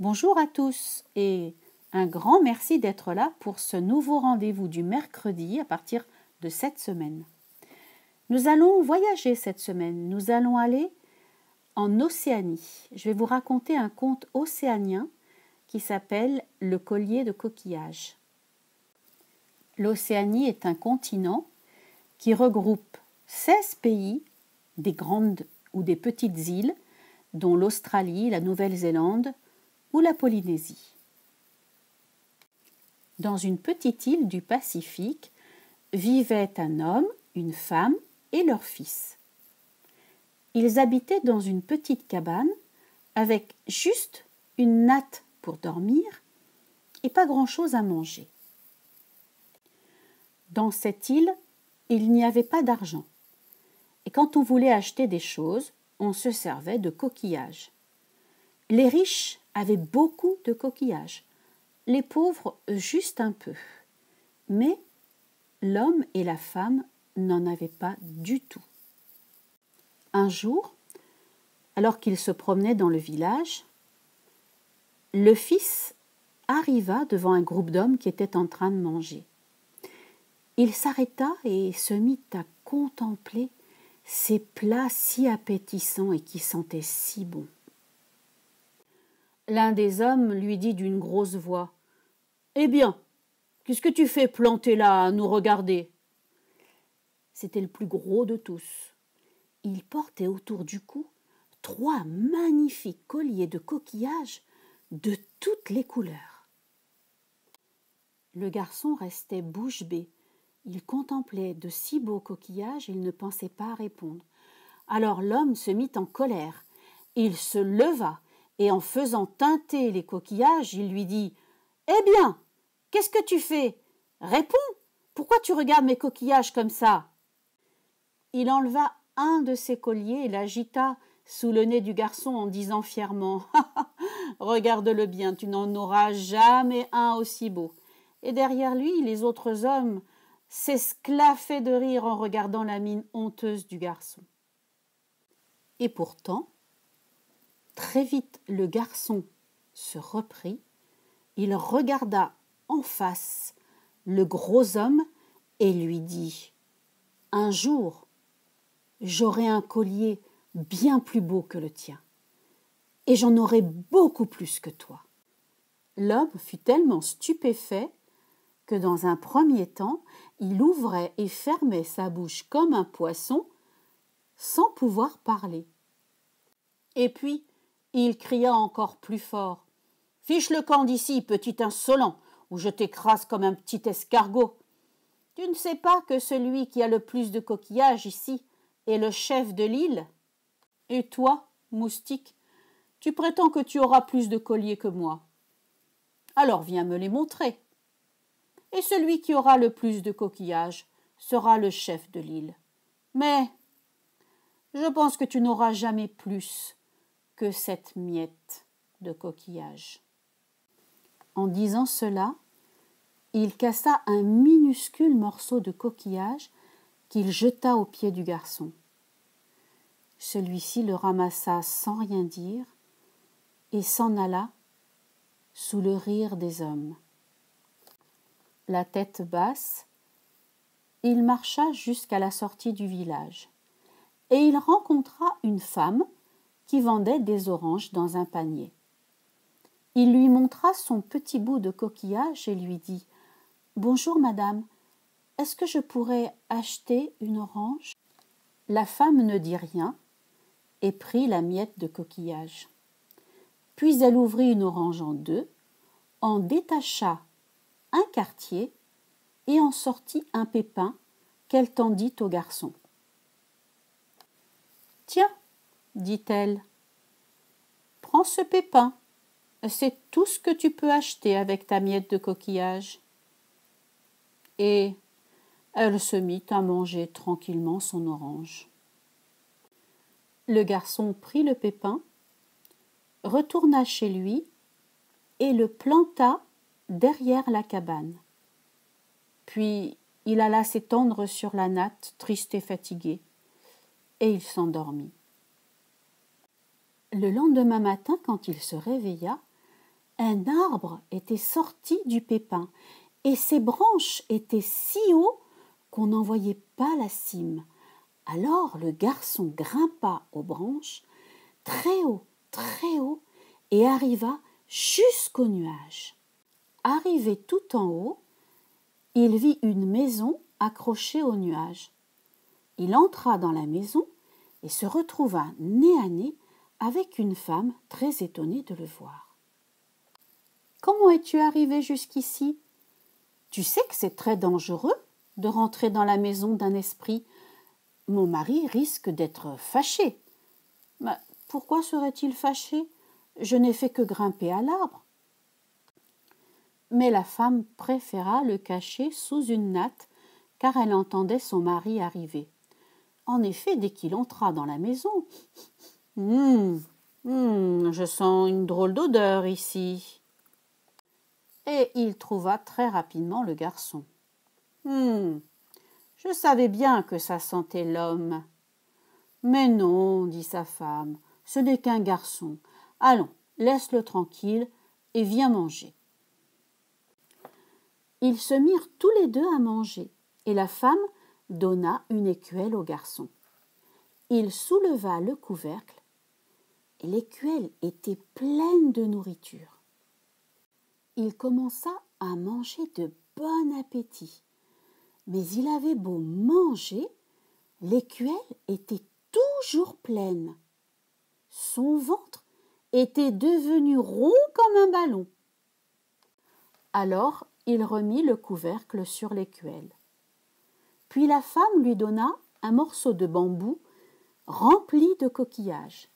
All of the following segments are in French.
Bonjour à tous et un grand merci d'être là pour ce nouveau rendez-vous du mercredi à partir de cette semaine. Nous allons voyager cette semaine, nous allons aller en Océanie. Je vais vous raconter un conte océanien qui s'appelle Le collier de coquillages. L'Océanie est un continent qui regroupe 16 pays, des grandes ou des petites îles, dont l'Australie, la Nouvelle-Zélande ou la Polynésie. Dans une petite île du Pacifique vivaient un homme, une femme et leur fils. Ils habitaient dans une petite cabane avec juste une natte pour dormir et pas grand-chose à manger. Dans cette île, il n'y avait pas d'argent. Et quand on voulait acheter des choses, on se servait de coquillages. Les riches avaient beaucoup de coquillages, les pauvres juste un peu. Mais l'homme et la femme n'en avaient pas du tout. Un jour, alors qu'ils se promenaient dans le village, le fils arriva devant un groupe d'hommes qui étaient en train de manger. Il s'arrêta et se mit à contempler ces plats si appétissants et qui sentaient si bon. L'un des hommes lui dit d'une grosse voix : « Eh bien, qu'est-ce que tu fais planté là à nous regarder ?» C'était le plus gros de tous. Il portait autour du cou 3 magnifiques colliers de coquillages de toutes les couleurs. Le garçon restait bouche bée. Il contemplait de si beaux coquillages, il ne pensait pas répondre. Alors l'homme se mit en colère. Il se leva et en faisant teinter les coquillages, il lui dit : « Eh bien, qu'est-ce que tu fais ? Réponds, pourquoi tu regardes mes coquillages comme ça ?» Il enleva un de ses colliers et l'agita sous le nez du garçon en disant fièrement : « Regarde-le bien, tu n'en auras jamais un aussi beau. » Et derrière lui, les autres hommes s'esclaffaient de rire en regardant la mine honteuse du garçon. Et pourtant, très vite le garçon se reprit, il regarda en face le gros homme et lui dit : « Un jour, j'aurai un collier bien plus beau que le tien, et j'en aurai beaucoup plus que toi. » L'homme fut tellement stupéfait que dans un premier temps, il ouvrait et fermait sa bouche comme un poisson, sans pouvoir parler. Et puis, il cria encore plus fort : « Fiche le camp d'ici, petit insolent, ou je t'écrase comme un petit escargot. Tu ne sais pas que celui qui a le plus de coquillages ici est le chef de l'île ? Et toi, moustique, tu prétends que tu auras plus de colliers que moi. Alors viens me les montrer. Et celui qui aura le plus de coquillages sera le chef de l'île. Mais je pense que tu n'auras jamais plus que cette miette de coquillage. » En disant cela, il cassa un minuscule morceau de coquillage qu'il jeta aux pieds du garçon. Celui-ci le ramassa sans rien dire et s'en alla sous le rire des hommes. La tête basse, il marcha jusqu'à la sortie du village et il rencontra une femme qui vendait des oranges dans un panier. Il lui montra son petit bout de coquillage et lui dit : « Bonjour madame, est-ce que je pourrais acheter une orange ? » La femme ne dit rien et prit la miette de coquillage. Puis elle ouvrit une orange en deux, en détacha un quartier et en sortit un pépin qu'elle tendit au garçon. « Tiens, dit-elle, prends ce pépin, c'est tout ce que tu peux acheter avec ta miette de coquillage. » Et elle se mit à manger tranquillement son orange. Le garçon prit le pépin, retourna chez lui et le planta derrière la cabane. Puis il alla s'étendre sur la natte, triste et fatigué, et il s'endormit. Le lendemain matin, quand il se réveilla, Un arbre était sorti du pépin, et ses branches étaient si haut qu'on n'en voyait pas la cime. Alors le garçon grimpa aux branches, très haut, et arriva jusqu'au nuage. Arrivé tout en haut, il vit une maison accrochée au nuage. Il entra dans la maison et se retrouva nez à nez avec une femme très étonnée de le voir. « Comment es-tu arrivé jusqu'ici ? Tu sais que c'est très dangereux de rentrer dans la maison d'un esprit. Mon mari risque d'être fâché. »« Pourquoi serait-il fâché ? Je n'ai fait que grimper à l'arbre. » Mais la femme préféra le cacher sous une natte, car elle entendait son mari arriver. En effet, dès qu'il entra dans la maison, « je sens une drôle d'odeur ici. » Et il trouva très rapidement le garçon. « Je savais bien que ça sentait l'homme. »« Mais non, dit sa femme, ce n'est qu'un garçon. Allons, laisse-le tranquille et viens manger. » Ils se mirent tous les deux à manger, et la femme donna une écuelle au garçon. Il souleva le couvercle, et l'écuelle était pleine de nourriture. Il commença à manger de bon appétit, mais il avait beau manger, l'écuelle était toujours pleine. Son ventre était devenu rond comme un ballon. Alors il remit le couvercle sur l'écuelle. Puis la femme lui donna un morceau de bambou rempli de coquillages.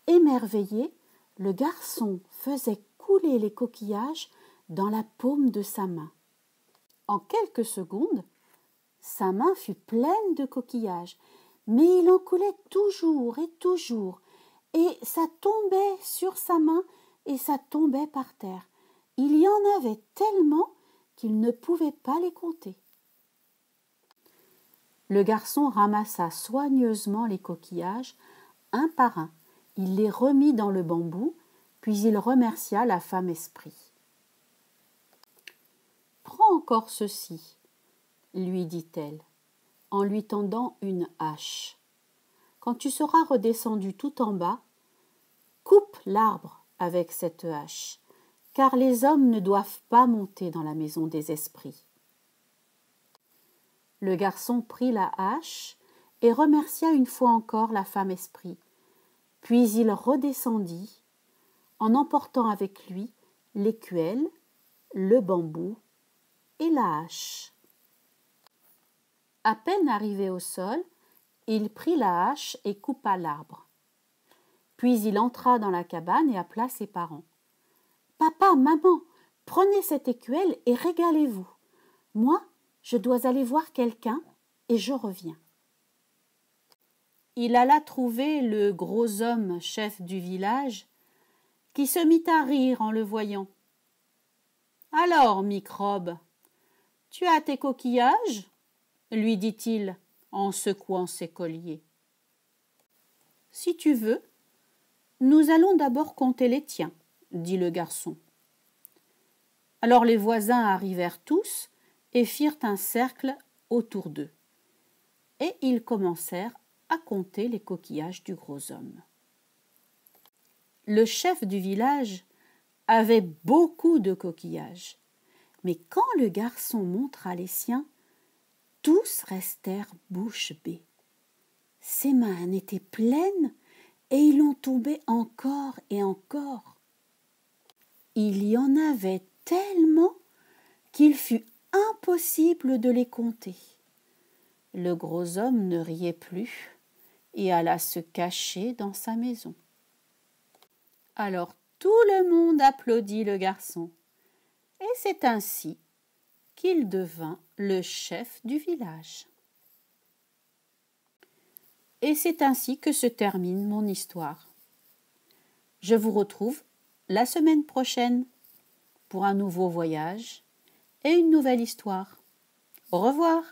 Émerveillé, le garçon faisait couler les coquillages dans la paume de sa main. En quelques secondes, sa main fut pleine de coquillages, mais il en coulait toujours, et ça tombait sur sa main et ça tombait par terre. Il y en avait tellement qu'il ne pouvait pas les compter. Le garçon ramassa soigneusement les coquillages, un par un. Il les remit dans le bambou, puis il remercia la femme esprit. « Prends encore ceci, lui dit-elle, en lui tendant une hache. Quand tu seras redescendu tout en bas, coupe l'arbre avec cette hache, car les hommes ne doivent pas monter dans la maison des esprits. » Le garçon prit la hache et remercia une fois encore la femme esprit. Puis il redescendit, en emportant avec lui l'écuelle, le bambou et la hache. À peine arrivé au sol, il prit la hache et coupa l'arbre. Puis il entra dans la cabane et appela ses parents. « Papa, maman, prenez cette écuelle et régalez-vous. Moi, je dois aller voir quelqu'un et je reviens. » Il alla trouver le gros homme chef du village, qui se mit à rire en le voyant. « Alors, microbe, tu as tes coquillages ?» lui dit-il en secouant ses colliers. « Si tu veux, nous allons d'abord compter les tiens, » dit le garçon. Alors les voisins arrivèrent tous et firent un cercle autour d'eux, et ils commencèrent à compter les coquillages du gros homme. Le chef du village avait beaucoup de coquillages, mais quand le garçon montra les siens, tous restèrent bouche bée. Ses mains en étaient pleines et il en tombait encore et encore. Il y en avait tellement qu'il fut impossible de les compter. Le gros homme ne riait plus et alla se cacher dans sa maison. Alors tout le monde applaudit le garçon, et c'est ainsi qu'il devint le chef du village. Et c'est ainsi que se termine mon histoire. Je vous retrouve la semaine prochaine pour un nouveau voyage et une nouvelle histoire. Au revoir.